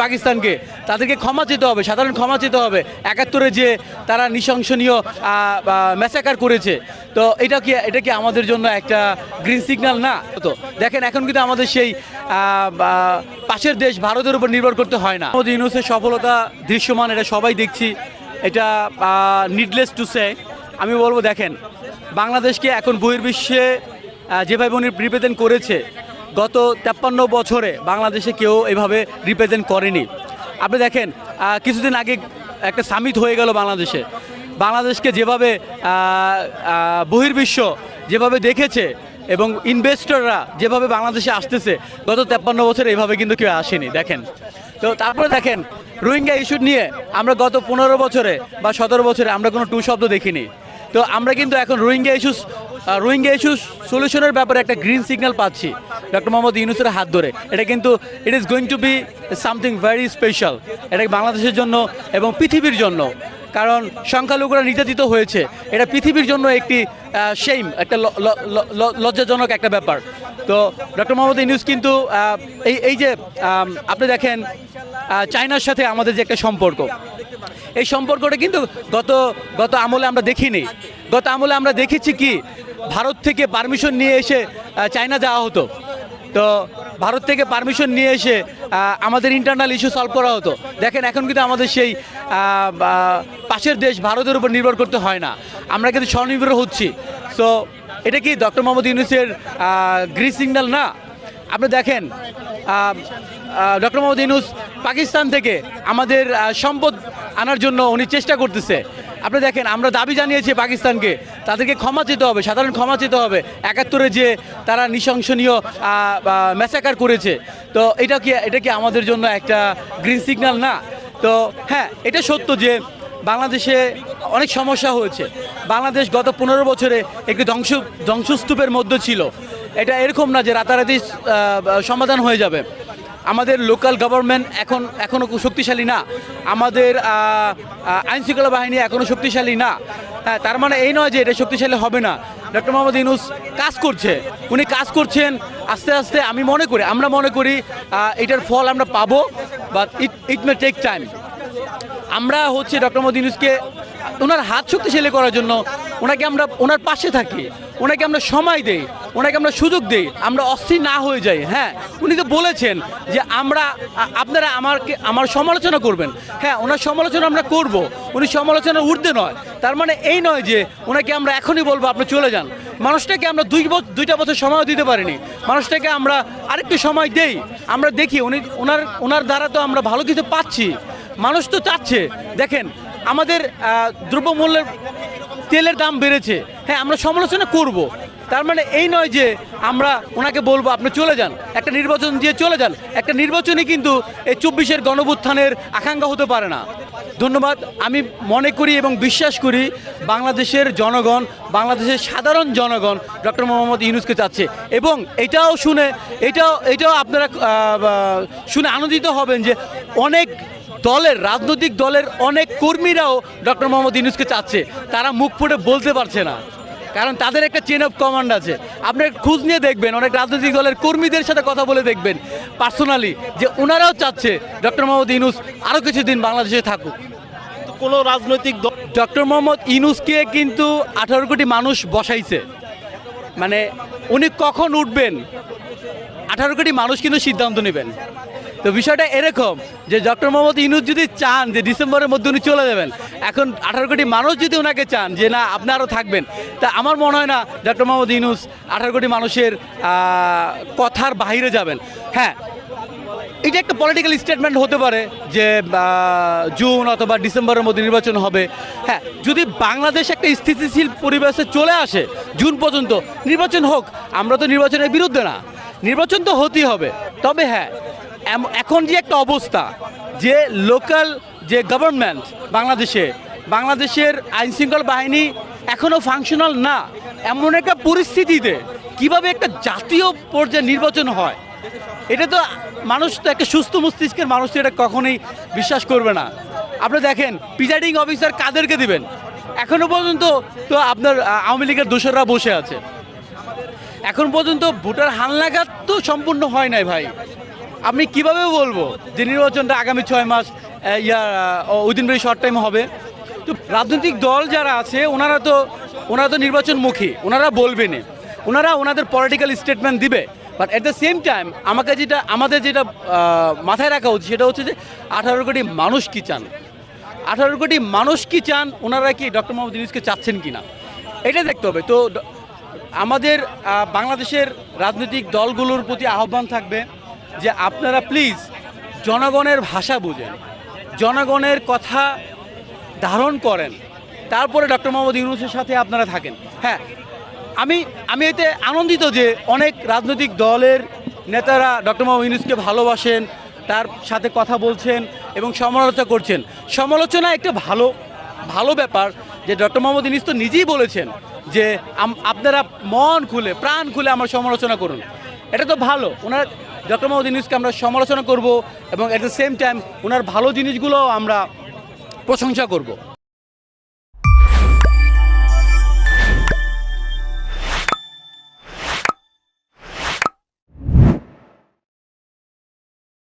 পাকিস্তানকে তাদেরকে ক্ষমা চেতে হবে, সাধারণ ক্ষমা চেতে হবে ৭১-এ যে তারা নৃশংসনীয় ম্যাসাকার করেছে। তো এটা কি আমাদের জন্য একটা গ্রিন সিগন্যাল না? তো দেখেন এখন কিন্তু আমাদের সেই পাশের দেশ ভারতের উপর নির্ভর করতে হয় না। মোহাম্মদ ইউনূসের সফলতা দৃশ্যমান, এটা সবাই দেখছি, এটা নিডলেস টু সে। আমি বলবো দেখেন বাংলাদেশকে এখন বহির্বিশ্বে যেভাবে উনি রিপ্রেজেন্ট করেছে, গত 53 বছরে বাংলাদেশে কেউ এভাবে রিপ্রেজেন্ট করেনি। আপনি দেখেন কিছুদিন আগে একটা সামিট হয়ে গেল বাংলাদেশকে যেভাবে বহির্বিশ্ব যেভাবে দেখেছে এবং ইনভেস্টররা যেভাবে বাংলাদেশে আসতেছে, গত 53 বছরে এভাবে কিন্তু কেউ আসেনি। দেখেন তো তারপরে দেখেন রোহিঙ্গা ইস্যু নিয়ে আমরা গত 15 বছরে বা 17 বছরে আমরা কোনো টু শব্দ দেখিনি। তো আমরা কিন্তু এখন রোহিঙ্গা ইস্যু সলিউশনের ব্যাপারে একটা গ্রিন সিগন্যাল পাচ্ছি ডক্টর মোহাম্মদ ইউনূসের হাত ধরে। এটা কিন্তু it is going to be something very special, এটা বাংলাদেশের জন্য এবং পৃথিবীর জন্য। কারণ সংখ্যালঘুরা নির্যাতিত হয়েছে, এটা পৃথিবীর জন্য একটি শেম, একটা লজ্জাজনক একটা ব্যাপার। তো ডক্টর মোহাম্মদ ইউনূস কিন্তু এই যে আপনি দেখেন চায়নার সাথে আমাদের যে একটা সম্পর্ক, এই সম্পর্কটা কিন্তু গত আমলে আমরা দেখিনি। গত আমলে আমরা দেখেছি কি ভারত থেকে পারমিশন নিয়ে এসে চায়না যাওয়া হতো। তো ভারত থেকে পারমিশন নিয়ে এসে আমাদের ইন্টারনাল ইস্যু সলভ করা হতো। দেখেন এখন কিন্তু আমাদের সেই পাশের দেশ ভারতের উপর নির্ভর করতে হয় না, আমরা কিন্তু স্বনির্ভর হচ্ছি। সো এটা কি ডক্টর মোহাম্মদ ইউনূসের গ্রিন সিগন্যাল না? আপনি দেখেন ডক্টর মোহাম্মদ ইউনূস পাকিস্তান থেকে আমাদের সম্পদ আনার জন্য উনি চেষ্টা করতেছে। আপনি দেখেন আমরা দাবি জানিয়েছি পাকিস্তানকে তাদেরকে ক্ষমা চেতে হবে, সাধারণ ক্ষমা চেতে হবে ৭১-এ যে তারা নৃশংসনীয় ম্যাসাকার করেছে। তো এটা কি আমাদের জন্য একটা গ্রিন সিগন্যাল না? তো হ্যাঁ, এটা সত্য যে বাংলাদেশে অনেক সমস্যা হয়েছে। বাংলাদেশ গত 15 বছরে একটি ধ্বংসস্তূপের মধ্যে ছিল। এটা এরকম না যে রাতারাতি সমাধান হয়ে যাবে। আমাদের লোকাল গভর্নমেন্ট এখনও শক্তিশালী না, আমাদের আইনশৃঙ্খলা বাহিনী এখনও শক্তিশালী না। হ্যাঁ, তার মানে এই নয় যে এটা শক্তিশালী হবে না। ডক্টর মোহাম্মদ ইউনূস উনি কাজ করছেন আস্তে আস্তে। আমরা মনে করি এটার ফল আমরা পাবো, but it may take time. আমরা ডক্টর মোহাম্মদ ইউনূসকে ওনার হাত শক্তিশালী করার জন্য ওনার পাশে থাকি, ওনাকে আমরা সময় দেই, ওনাকে আমরা সুযোগ দেই, আমরা অস্থির না হয়ে যাই। হ্যাঁ, উনি তো বলেছেন যে আপনারা আমার সমালোচনা করবেন। হ্যাঁ, ওনার সমালোচনা আমরা করব, উনি সমালোচনার ঊর্ধ্বে নয়। তার মানে এই নয় যে ওনাকে আমরা এখনই বলবো আপনি চলে যান। মানুষটাকে আমরা দুইটা বছর সময় দিতে পারিনি, মানুষটাকে আমরা আরেকটু সময় দেই। আমরা দেখি ওনার দ্বারা তো আমরা ভালো কিছু পাচ্ছি, মানুষ তো চাচ্ছে। দেখেন আমাদের দ্রব্যমূল্যের তেলের দাম বেড়েছে, হ্যাঁ আমরা সমালোচনা করব। তার মানে এই নয় যে আমরা ওনাকে বলবো আপনি চলে যান, একটা নির্বাচন দিয়ে চলে যান। একটা নির্বাচনই কিন্তু এই 24-এর গণঅভ্যুত্থানের আকাঙ্ক্ষা হতে পারে না। ধন্যবাদ। আমি মনে করি এবং বিশ্বাস করি বাংলাদেশের জনগণ, বাংলাদেশের সাধারণ জনগণ ডক্টর মোহাম্মদ ইউনূসকে চাচ্ছে। এবং এটাও আপনারা শুনে আনন্দিত হবেন যে অনেক রাজনৈতিক দলের অনেক কর্মীরাও ডক্টর মোহাম্মদ ইউনূসকে চাচ্ছে। তারা মুখ ফুটে বলতে পারছে না, কারণ তাদের একটা চেন অফ কমান্ড আছে। আপনি খোঁজ নিয়ে দেখবেন, অনেক রাজনৈতিক দলের কর্মীদের সাথে কথা বলে দেখবেন পার্সোনালি, যে ওনারাও চাচ্ছে ডক্টর মোহাম্মদ ইউনূস আরও কিছুদিন বাংলাদেশে থাকুক। কোনো রাজনৈতিক দল ডক্টর মোহাম্মদ ইউনূসকে কিন্তু 18 কোটি মানুষ বসাইছে, মানে উনি কখন উঠবেন 18 কোটি মানুষ কিন্তু সিদ্ধান্ত নেবেন। তো বিষয়টা এরকম যে ডক্টর মোহাম্মদ ইউনূস যদি চান যে ডিসেম্বরের মধ্যে উনি চলে যাবেন, এখন 18 কোটি মানুষ যদি ওনাকে চান যে না আপনি আরও থাকবেন, তা আমার মনে হয় না ডক্টর মোহাম্মদ ইউনূস 18 কোটি মানুষের কথার বাইরে যাবেন। হ্যাঁ, এটা একটা পলিটিক্যাল স্টেটমেন্ট হতে পারে যে জুন অথবা ডিসেম্বরের মধ্যে নির্বাচন হবে। হ্যাঁ, যদি বাংলাদেশ একটা স্থিতিশীল পরিবেশে চলে আসে জুন পর্যন্ত নির্বাচন হোক, আমরা তো নির্বাচনের বিরুদ্ধে না, নির্বাচন তো হতেই হবে। তবে হ্যাঁ, এখন যে একটা অবস্থা যে লোকাল যে গভর্নমেন্ট বাংলাদেশের আইনশৃঙ্খলা বাহিনী এখনও ফাংশনাল না, এমন একটা পরিস্থিতিতে কিভাবে একটা জাতীয় পর্যায়ে নির্বাচন হয়, এটা তো মানুষ তো একটা সুস্থ মস্তিষ্কের মানুষ তো এটা কখনোই বিশ্বাস করবে না। আপনি দেখেন প্রিজাইডিং অফিসার কাদেরকে দিবেন, এখনও পর্যন্ত তো আপনার আওয়ামী লীগের দোসররা বসে আছে। এখন পর্যন্ত ভোটার হালনাগাদ তো সম্পূর্ণ হয় নাই ভাই। আমি কিভাবে বলবো যে নির্বাচনটা আগামী 6 মাস উইদিন ভেরি শর্ট টাইম হবে? তো রাজনৈতিক দল যারা আছে ওনারা তো নির্বাচনমুখী, ওনারা বলবেনই, ওনারা ওনাদের পলিটিক্যাল স্টেটমেন্ট দিবে। But at the same time আমাদের যেটা মাথায় রাখা উচিত সেটা হচ্ছে যে 18 কোটি মানুষ কি চান, 18 কোটি মানুষ কি চান, ওনারা কি ডক্টর মোহাম্মদ ইউনূসকে চাচ্ছেন কি না এটা দেখতে হবে। তো আমাদের বাংলাদেশের রাজনৈতিক দলগুলোর প্রতি আহ্বান থাকবে যে আপনারা প্লিজ জনগণের ভাষা বুঝেন, জনগণের কথা ধারণ করেন, তারপরে ডক্টর মোহাম্মদ ইউনূসের সাথে আপনারা থাকেন। হ্যাঁ, আমি এতে আনন্দিত যে অনেক রাজনৈতিক দলের নেতারা ডক্টর মোহাম্মদ ইউনূসকে ভালোবাসেন, তার সাথে কথা বলছেন এবং সমালোচনা করছেন। সমালোচনা একটা ভালো ব্যাপার, যে ডক্টর মোহাম্মদ ইউনূস তো নিজেই বলেছেন যে আপনারা মন খুলে প্রাণ খুলে আমার সমালোচনা করুন। এটা তো ভালো, ওনার ডক্টর মোহাম্মদ ইউনূসকে আমরা সমালোচনা করব এবং অ্যাট দ্য সেম টাইম ওনার ভালো জিনিসগুলোও আমরা প্রশংসা করব।